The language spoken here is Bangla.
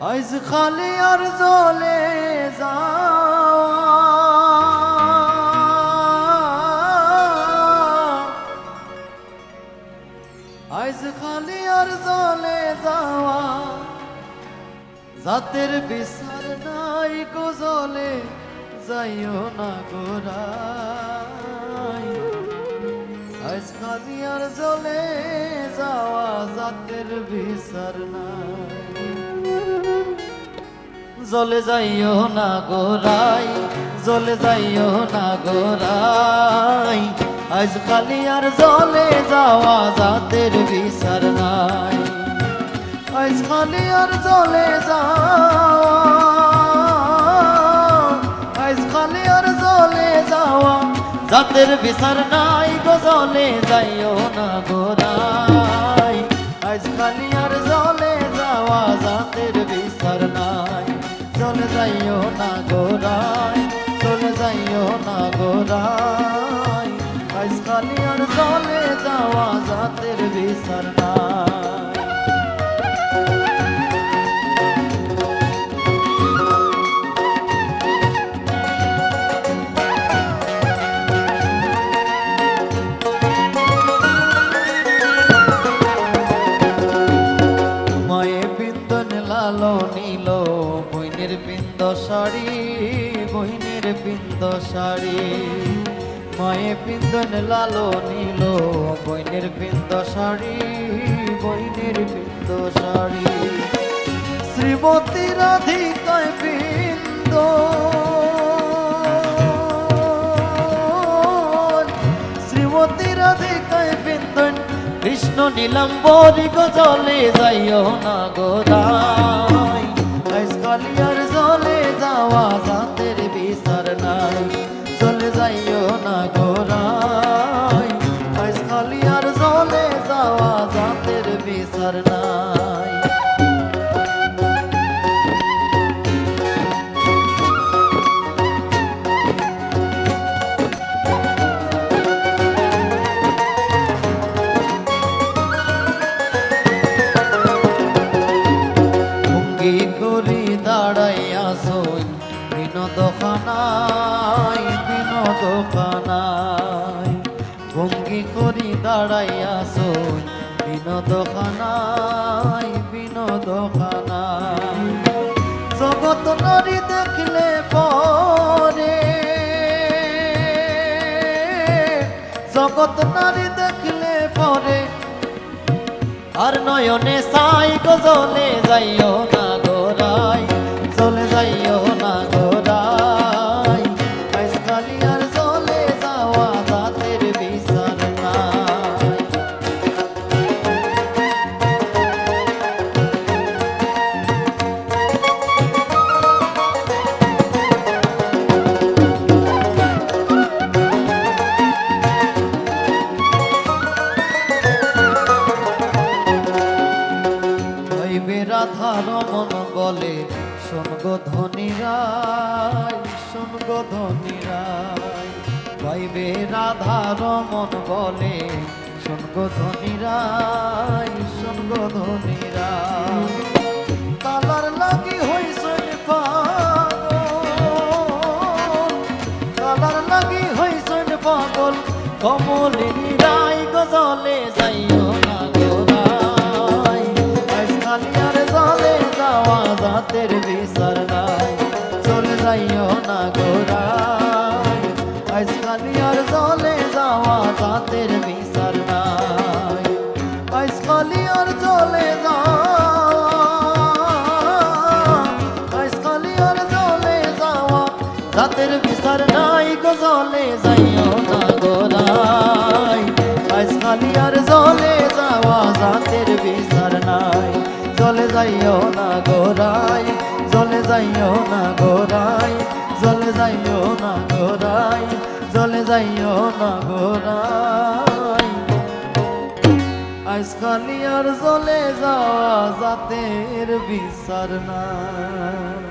আজ খালি আর জ্বলে আজ খালি আর জ্বলে যাওয়া জাতের বিচার নাই গো জ্বলে যাইও না গোরাই আজ খালি আর জ্বলে যাওয়া জাতের বিচার নাই জ্বলে যাইও না গোরাই জ্বলে যাইও না গোরাই আজ খালি আর জ্বলে যাওয়া জাতের বিচার নাই আজ খালি আর জ্বলে যাওয়া আজ খালি আর জ্বলে যাওয়া জাতের বিচার নাই গো জ্বলে যাইও না গোরাই আজ খালি আর জ্বলে যাওয়া জাতের বিচার নাই চলে যাইও না গোরাই চলে যাইও না গোরাই আজ খালি আর চলে যাওয়া জাতের বিচার নাই মায়ে বিন্দন লালো নীল বইনের বিন্দ শাড়ি বহিনের বিন্দ শাড়ি মায়ে পিন্দন লালো নীল বইনের বিন্দ শাড়ি বইনের বিন্দ শাড়ি শ্রীমতী রাধিকায় বিন্দ শ্রীমতী রাধিকায় বিন্দন কৃষ্ণ নীলাম্বরী গো জ্বলে যাইও না গোরাই আজ খালি আর জ্বলে যাওয়া জাতের বিচার নাই চলে যাইও না গোরাই আজ খালি আর জ্বলে যাওয়া জাতের বিচার নাই করি দাঁড়াইয়া সই বিনোদখানায় বিনোদখানায় ভঙ্গি করি দাঁড়াইয়া সই বিনোদখানায় বিনোদখানায় জগৎ নারী দেখলে পরে জগৎ নারী দেখলে পরে আর নয়নে সাই গো জ্বলে যাইও না গোরাই জ্বলে যাইও না গোরাই আজ খালি আর জ্বলে যাওয়া জাতের বিচার নাই রাধার মন বলে শোন গো ধনীরাই শোন গো ধনীরাই ভাইবে রাধার মন বলে শোন গো ধনীরাই শোন গো ধনীরাই কালার লাগি হইছই পাগল কালার লাগি হইছই পাগল কমলিনী রাই গো জ্বলে যাইও না গোরাই আজ খালি আর জ্বলে যাওয়া জাতের বিচার নাই চলে যাইও না গোরাই আজ খালি আর জ্বলে যাওয়া জাতের বিচার নাই আজ খালি আর জ্বলে আজ খালি আর জ্বলে যাওয়া জাতের বিচার নাই গো জ্বলে যাইও না গোরাই আজ খালি আর জ্বলে যাওয়া জাতের বিচার নাই চলে যাইও না গোরাই চলে যাইও না গোরাই চলে যাইও না গোরাই চলে যাইও না গোরাই আজ খালি আর চলে যাওয়া জাতের বিচার নাই।